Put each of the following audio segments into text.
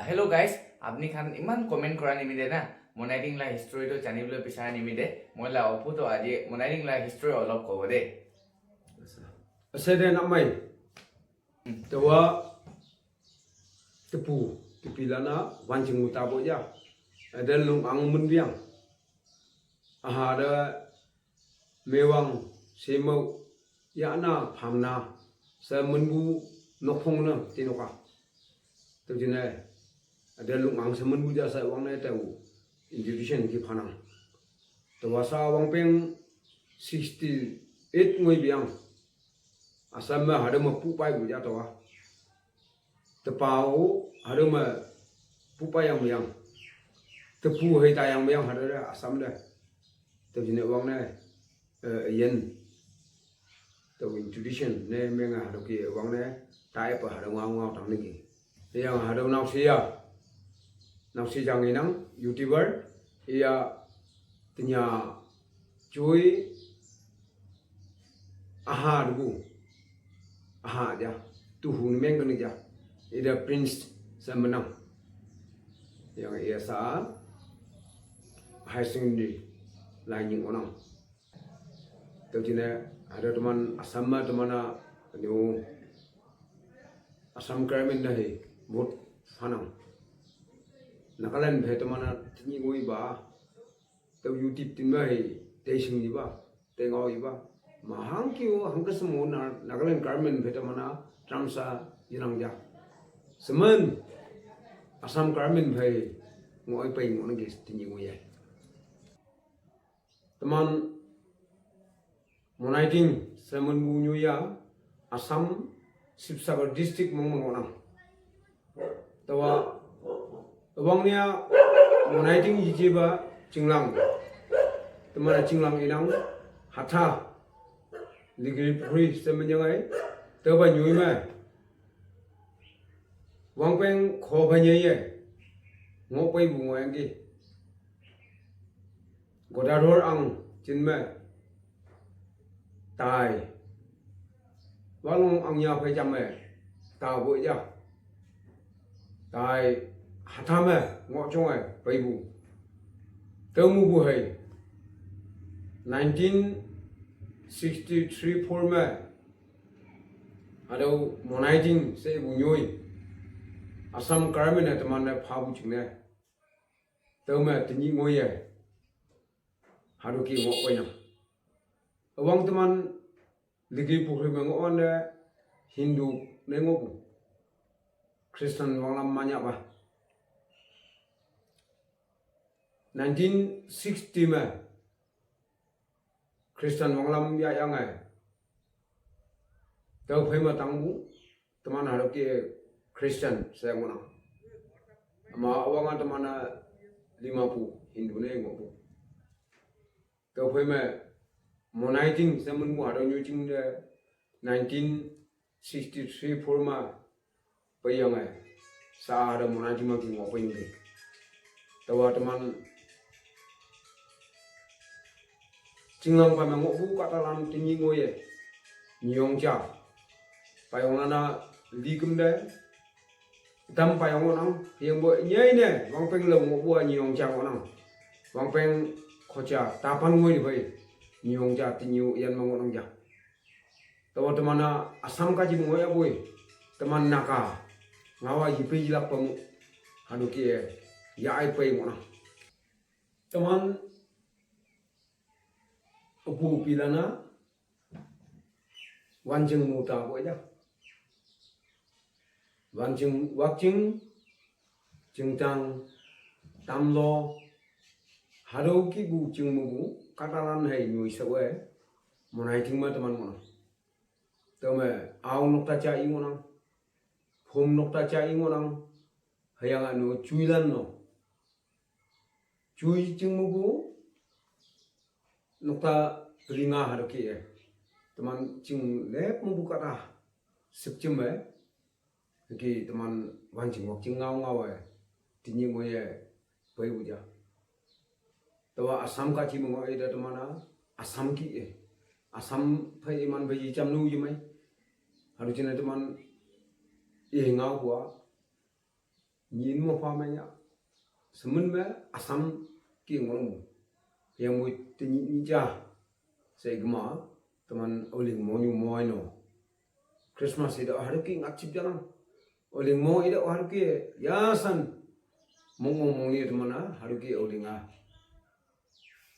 Hello guys, আপনি খান ইমান comment কৰা নিমিলে না মনাইটিং লা হিষ্টৰীটো জানিবলৈ বিচাৰা নিমিলে মই লা অপুতো আজি মনাইটিং লা হিষ্টৰী অলপ ক'ব দে Asede namai tawa tepu tepilana wancing utabo ya ada lung ang munbiang ahada mewang semau ya na phamna sa munbu nokphong na tinoka to jine ada lung ang sa munbu ja sa wang na tawu intuition ki phanang tawa sa wang peng 68 ngoi biang Assam ma ada ma pupai bu ja tawa tepau ada ma pupai yang tepu hai ta yang ada Assam da to jine wang na yen to tradition ne menga hado ki wang ne tai pa hado ngau tang ni ki yang hado nau si jang inang youtuber ia tenya cuy aha dugu aha ja tu hun meng ni ja ida prince semenang yang ia sa high secondary lain orang to jine ada teman Assam teman new Assam Karamin dah bot fanang nakalan bhe teman tini ngoi ba to YouTube tin ba tesing ni ba tengau ba mahang kyo hangka semua nakalan Karamin bhe teman tramsa irang ja semen Assam Karamin bhe ngoi pe ngoi ngi tini ngoi teman Monaiting Semen Bunyuya Assam Sibsagar district mongmongonang tawa abangnya Monaiting jijiba Jinglang temana Jinglang inang hatha ligri puri semen yang ai taba nyui ma wangpeng kho phanye ye ngopai bu ngoyang ki godador ang jinma tai walong ang ya phai cham me ta bo ja tai hathame ngo chong ai pai bu teu mu bu hai 1963 forma ado Monaiting se bu nyoi Assam Karamin teman na pha bu ching ne teu me tni ngoi ye haru ki ngo pai na awang teman ligi pukri mengon ne Hindu nengoku Kristen wanglam banyak bah 1960 me Kristen wanglam ya yang ai tau phai ma tangbu teman harap ki Kristen saya ngona ama awang teman 50 Hindu nengoku tau phai ma Monaiting semen mu hado nyucing de 1963 forma payang ai sa ada Monaiting ma ki ngopai ni tawa teman Jinglang pa mengo bu katalan tinyi ngoye nyong cha payong ana ligum de dam payong onang yang bo nyai ne wang peng lo ngo bu nyong cha onang wang peng khocha tapan ngoi ni bai nyong ja tinyu yan mangonang ja tawa temana Assam ka ji ngoya boy teman naka ngawa yipe jilak pamu hanu ki ya ai pe ngona teman upu pilana wanjeng muta boy ja wanjeng wakjing jengtang tamlo haro ki bu jingmu katalan hai nyui sawe Monaiting ma teman mona tome au nokta cha ingonang phom nokta cha ingonang hayang anu chuilan no chui jingmu nokta ringa haroki teman jing lep mu kata sepjem ki teman wanjing wak jing ngau tinyi ngoye pai buja tawa Assam ka chi mo ai da temana Assam ki Assam phai iman bai cham nu yimai haru china teman e ngau kwa nhìn một pha mày nhá sớm mình bé Assam kia ngon yang mui tin cha sai gma teman oling mo nyu mo no Christmas ida haruki ngachip janam oling mo ida haruki ya san mong mong ni teman haruki olinga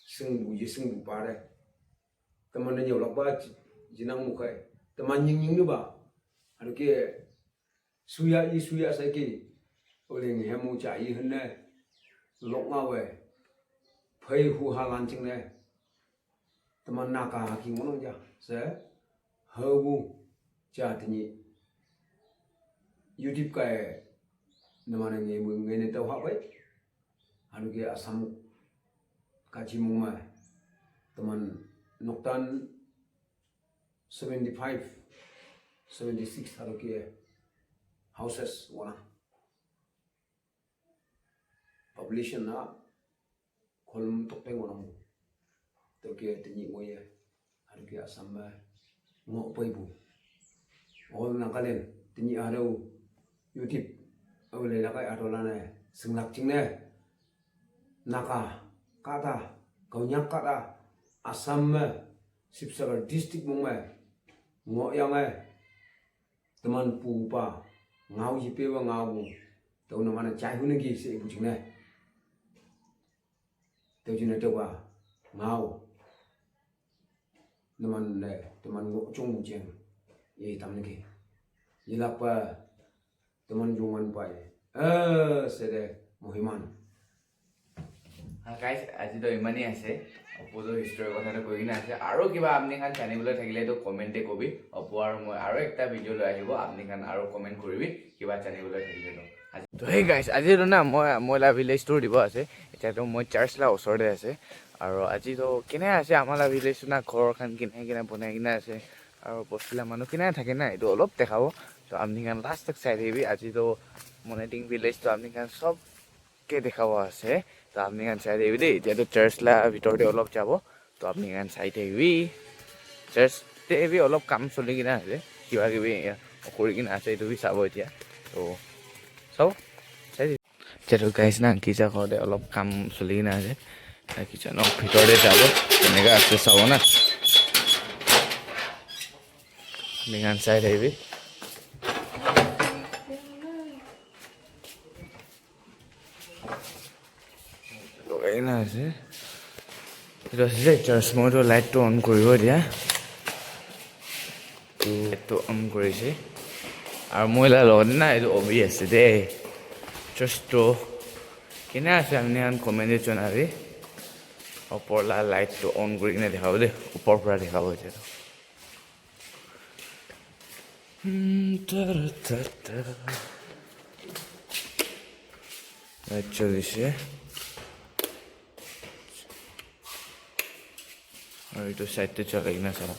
sing bu pare teman nya ulak ba jinang mukai teman nying nu ba haruki suya sai ki oling hemu cha yi hne lok nga we phai hu ha lan ching ne teman naga ki ngono ja se hawu cha tini YouTube ka namana nge mu nge ne taw ha bai anu ke Assam ka chi mu ma teman noktan 75 76 haru ke houses wana population na kolum tokpe wana mu to ke tini ngoye haru ke Assam ba ngo pai bu ol na kalen tini aro YouTube awle la kai atola ne singlak ching ne naga kata kaunyak kata Assam me sipsagar district mong me ngo yang teman pu pa ngau ji pe wa ngau bu to na mana chai hu ne gi se bu ching ne to ji ne to ba ngau teman ngo chung bu chen ye tam ne ki ye la pa teman jungan pai sede mohiman guys আজি তো ইমানেই আছে অপুৰ হিষ্ট্ৰীৰ কথাটো কৈ কিনে আছে আৰু কিবা আপুনি খান জানিবলৈ থাকিলে তো কমেণ্টে কবি অপু আৰু মই আৰু একটা ভিডিঅ' লৈ আহিব আপুনি খান আৰু কমেণ্ট কৰিবি কিবা জানিবলৈ থাকিলে তো হেই গাইছ আজিতো না মই ভিলেজটো দিব আছে এতিয়াতো মই চাৰ্চলা ওচৰতে আছে আৰু আজি তো কেনে আছে আমাৰ ভিলেজটো না ঘৰখন কিনে বনাই কিনে আছে আৰু বস্তুবিলাক মানুহ কিনে থাকে না এইটো অলপ দেখাব তো আপুনি খান লাষ্ট তক চাই থাকিবি আজি তো মনাইটিং ভিলেজটো আপুনি খান সবকে দেখাব আছে তো আপনি গান চাই থাকিবি দেই এতিয়াতো চাৰ্চলা ভিতৰতে অলপ যাব তো আপুনি গান চাই থাকিবি চাৰ্চতে অলপ কাম চলি কিনে আছে কিবা কিবি কৰি কিনে আছে এইটো চাব এতিয়া তো চাব চাই থাকিবি এতিয়াতো গাইছ না গীৰ্জা ঘৰতে অলপ কাম চলি কিনে আছে কিচেনৰ ভিতৰতে যাব তেনেকৈ আছে চাব না আপুনি গান চাই থাকিবি না আছে এইটো আছে যে চাৰ্চ মইতো লাইটটো অন কৰিব এতিয়া লাইটটো অন কৰিছে আৰু মহিলাৰ লগতে না এইটো অবি আছে দেই চাৰ্চটো কেনে আছে আপুনি কমেণ্টে জনাবি ওপৰলা লাইটটো অন কৰি কিনে দেখাব দেই ওপৰৰ পৰা দেখাব এতিয়াতো লাইট চলিছে और ये तो साइड पे चलेगी ना सारा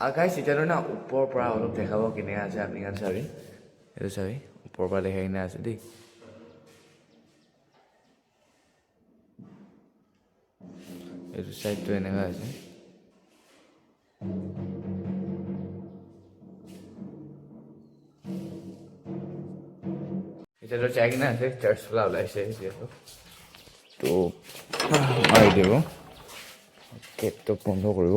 आकाश इतना ना ऊपर पर और लोग देखा वो किन्हें आज आपने क्या सारी ये तो सारी ऊपर पर देखा इन्हें आज दी ये तो साइड तो इन्हें आज এতিয়াতো চাই কিনে আছে চাৰ্চফালে ওলাইছে এতিয়াতো তো মাৰি দিব গেটটো বন্ধ কৰিব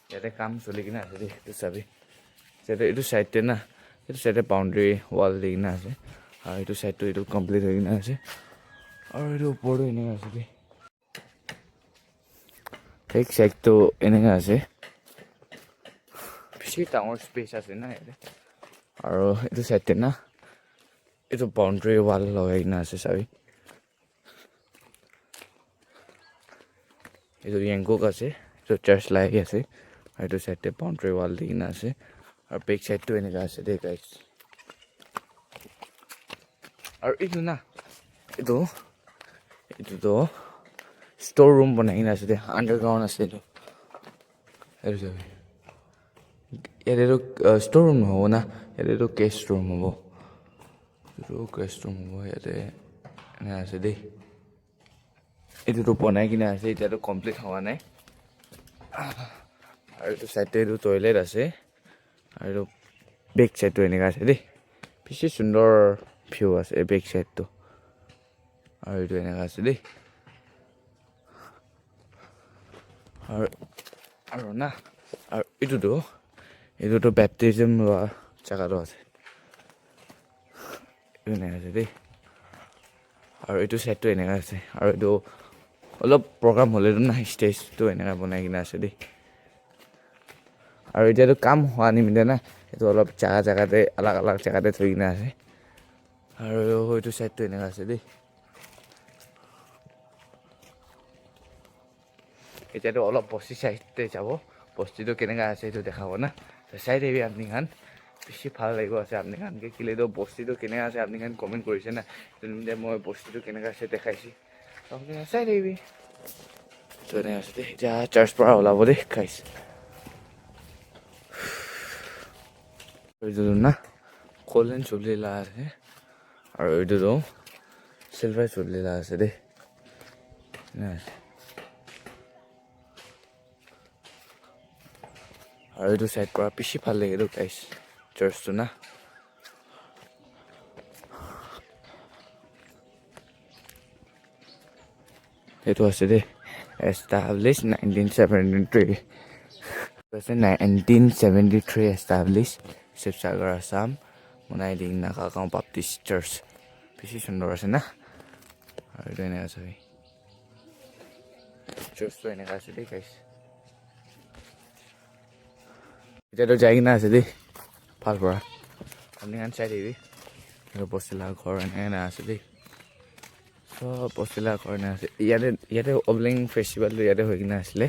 ইয়াতে কাম চলি কিনে আছে দেই এইটো চাবি এইটো চাইডতে না এইটো চাইডে বাউণ্ডেৰী ৱাল দি কিনে আছে আৰু এইটো চাইডটো এইটো কমপ্লিট হৈ কিনে আছে আৰু এইটো ওপৰতো এনেকৈ আছে দেই এক সাইডটো এনেকৈ আছে বেছি ডাঙৰ স্পেচ আছে না ইয়াতে আৰু এইটো চাইডতে না এইটো বাউণ্ডেৰী ৱাল লগাই কিনে আছে চাবি এইটো য়েংকক আছে এইটো চাৰ্চ লাগি আছে আৰু এইটো চাইডতে বাউণ্ডেৰী ৱাল দি কিনে আছে আৰু বেক চাইডটো এনেকৈ আছে দেই গাইছ আৰু এইটো না এইটোতো ষ্ট'ৰ ৰুম বনাই কিনে আছে দে আণ্ডাৰগ্ৰাউণ্ড আছে এইটো চাবি ইয়াতেতো ষ্ট'ৰ ৰুম নহ'ব না ইয়াতেতো কেছ ৰুম হ'ব এইটো কেছ ৰুম হ'ব ইয়াতে এনে আছে দেই এইটোতো বনাই কিনে আছে এতিয়াতো কমপ্লিট হোৱা নাই আৰু এইটো চাইডে এইটো টয়লেট আছে আৰু বেক চাইডটো এনেকুৱা আছে দেই বেছি সুন্দৰ ভিউ আছে এই বেক চাইডটো আৰু এইটো এনেকুৱা আছে দেই আৰু না আৰু এইটোতো বেপটিজম লোৱা জেগাটো আছে এইটো এনেকুৱা আছে দেই আৰু এইটো চাইডটো এনেকুৱা আছে আৰু এইটো অলপ প্ৰগ্ৰাম হ'লেতো না ষ্টেজটো এনেকুৱা বনাই কিনে আছে দেই আৰু এতিয়াতো কাম হোৱা নিমিত্তে না এইটো অলপ জেগাতে আলাগ জেগাতে থৈ কিনে আছে আৰু এইটো চাইডটো এনেকুৱা আছে দেই এতিয়াতো অলপ বস্তি চাইডতে যাব বস্তিটো কেনেকুৱা আছে এইটো দেখাব না চাই দেবি আপুনি খান বেছি ভাল লাগিব আছে আপুনি খানকে কিলেতো বস্তিটো কেনেকুৱা আছে আপুনি খান কমেণ্ট কৰিছে না তেন্তে মই বস্তিটো কেনেকুৱা আছে দেখাইছি আপুনি চাই দেবি তো এনেকুৱা আছে দেই এতিয়া চাৰ্চ পৰা ওলাব দেই গাইছ এইটো না কল্ডেন চলিলা আছে আৰু এইটোতো চিলভাৰ চলিলা আছে দেই আৰু এইটো চাইড পৰা বেছি ভাল লাগে এইটো গাইছ চাৰ্চটো না এইটো আছে দেই establish 1973 1973 establish Sivasagar Assam Monaiting naga gaon Baptist Church বেছি সুন্দৰ আছে না আৰু এইটো এনেকুৱা আছে চাৰ্চটো এনেকুৱা আছে দেই গাইছ এতিয়াতো যাই কিনে আছে দেই ভাল পৰা আপুনি খান চাই দিবি বস্তিলা ঘৰ এনে আছে দেই চব বস্তিলা ঘৰ এনে আছে ইয়াতে অবলিং ফেষ্টিভেলটো ইয়াতে হৈ কিনে আছিলে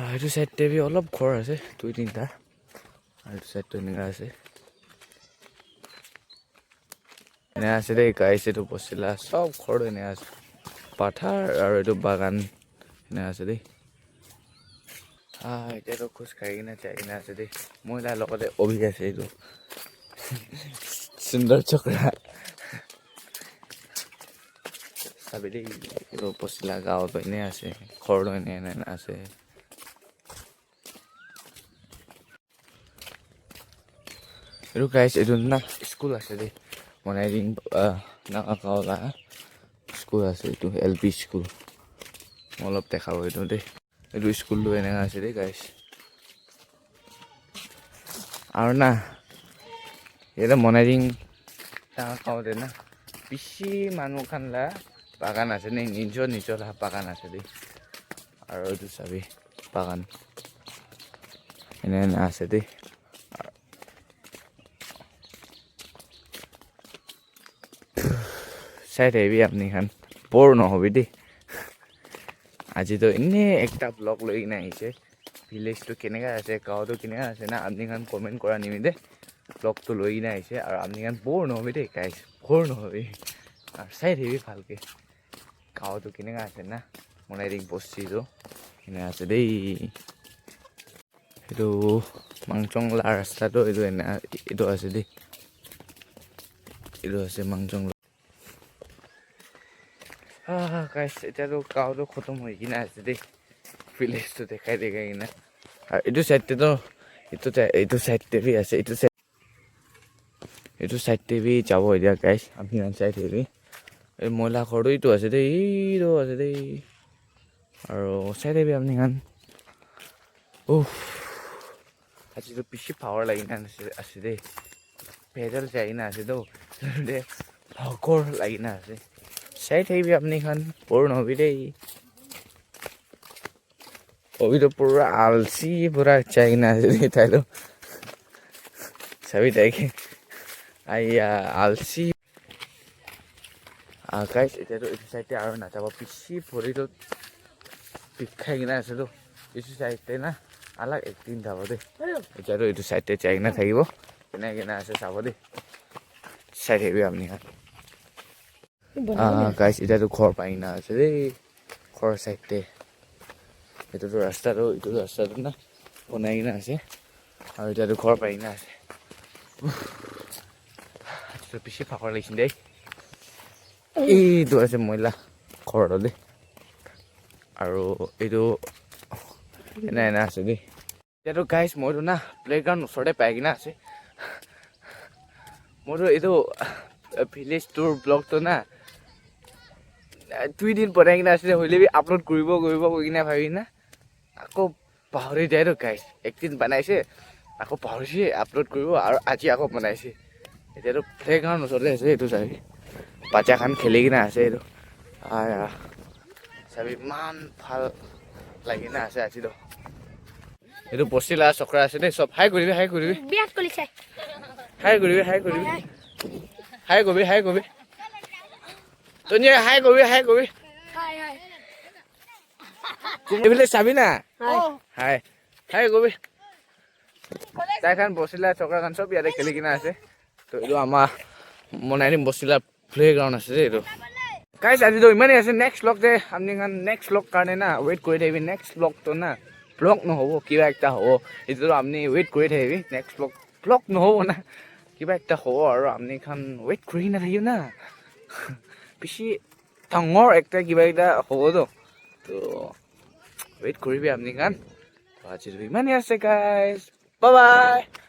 সেইটো চাইডতে অলপ ঘৰ আছে 2-3টা আৰু এইটো চাইডটো এনেকুৱা আছে এনে আছে দেই গাইছ এইটো বস্তিলা চব ঘৰটো এনে আছে পাথাৰ আৰু এইটো বাগান এনে আছে দেই এতিয়াতো খোজ কাঢ়ি কিনে যাই কিনে আছে দেই মহিলাৰ লগতে অভি আছে এইটো সুন্দৰ চক্ৰা চাবি দেই এইটো বস্তিলা গাঁৱত এনে আছে ঘৰটো এনে আছে এইটো গাইছ এইটো না স্কুল আছে দেই Monaiting naga gaon স্কুল আছে এইটো LP স্কুল অলপ দেখাব এইটো দেই এইটো স্কুলটো এনেকুৱা আছে দেই গাইছ আৰু না ইয়াতে Monaiting naga gaonতে না বেছি মানুহ খানলা বাগান আছে নে নিজৰ বাগান আছে দেই আৰু এইটো চাবি বাগান এনে আছে দেই চাই থাকিবি আপুনি খান বৰ নহবি দেই আজিতো এনেই একটা ব্লগ লৈ কিনে আহিছে ভিলেজটো কেনেকুৱা আছে গাঁৱটো কেনেকুৱা আছে না আপুনি খান কমেণ্ট কৰা নিমিত্তে ব্লগটো লৈ কিনে আহিছে আৰু আপুনি খান বৰ নহবি দেই গাইছ বৰ নহবি আৰু চাই থাকিবি ভালকৈ গাঁৱটো কেনেকুৱা আছে না Monaiting বস্তিটো কেনেকুৱা আছে দেই এইটো মাংচংলা ৰাস্তাটো এইটো আছে দেই এইটো আছে মাংচংলা গাইছ এতিয়াতো গাঁৱটো খতম হৈ কিনে আছে দেই ভিলেজটো দেখাই কিনে আৰু এইটো চাইডতেতো এইটো চাইডতে আছে এইটো চাইডতে যাব এতিয়া গাইছ আপুনি চাই থাকিবি এই মহিলা ঘৰটো এইটো আছে দেই এইটো আছে দেই আৰু চাই থাকিবি আপুনি খান আজিতো বেছি পাৱাৰ লাগি কিনে আছে দেই পেডেল যাই কিনে আছে তো ভাগৰ লাগি কিনে আছে চাই থাকিবি আপুনি খান বৰ নহবি দেই অভিটো পুৰা আলচি পুৰা চাই কিনে আছে দেই তাইতো চাবি তাইকে আলচি গাইছ এতিয়াতো এইটো চাইডে আৰু নাযাব বেছি ভৰিটো বিষাই কিনে আছেতো এইটো চাইডে না আলাগ একদিন যাব দেই এতিয়াতো এইটো চাইডে যাই কিনে থাকিব কেনে আছে চাব দেই চাই থাকিবি আপুনি খান গাইছ এতিয়াতো ঘৰ পাই কিনে আছে দেই ঘৰৰ চাইডে এইটোতো ৰাস্তাটো না বনাই কিনে আছে আৰু এতিয়াতো ঘৰ পাই কিনে আছে বেছি ভাগৰ লাগিছে দেই এইটো আছে মহিলা ঘৰত দেই আৰু এইটো এনে আছে দেই এতিয়াতো গাইজ মইতো না প্লেগ্ৰাউণ্ড ওচৰতে পাই কিনে আছে মোৰতো এইটো ভিলেজ টুৰ ব্লগটো না 2 দিন বনাই কিনে আছিলে হ'লে আপলোড কৰিব কৈ কিনে ভাবি না আকৌ পাহৰি যায়তো গাইজ একদিন বনাইছে আকৌ পাহৰিছে আপলোড কৰিব আৰু আজি আকৌ বনাইছে এতিয়াতো প্লেগ্ৰাউণ্ড ওচৰতে আছে এইটো চাবি বাচ্চাখান খেলি কিনে আছে এইটো চাবি ইমান ভাল লাগি কিনে আছে আজিতো এইটো বচিলা চক্ৰা আছে দেই চব হাই কৰিবি হাই কৰিবি হাই কৰিবি তই হাই কৰিবি এইফালে চাবি না হাই কৰিবি তাইখান বচিলা চক্ৰাখান চব ইয়াতে খেলি কিনে আছে তো এইটো আমাৰ মনাইটিং বচিলা প্লেগ্ৰাউণ্ড আছে দেই এইটো গাইজ আজিতো ইমানেই আছে নেক্সট ব্লগ যে আপুনি নেক্সট ব্লগ কাৰণে না ৱেইট কৰি থাকিবি নেক্সট ব্লগটো না ব্লগ নহ'ব কিবা একটা হ'ব এইটোতো আপুনি ৱেইট কৰি থাকিবি নেক্সট ব্লগ নহ'ব না কিবা একটা হ'ব আৰু আপুনি ৱেইট কৰি নাথাকিব না বেছি ডাঙৰ একটা কিবা এটা হ'বতো তো ৱেইট কৰিবি আপুনি আজিতো ইমানেই আছে গাইজ বাই বাই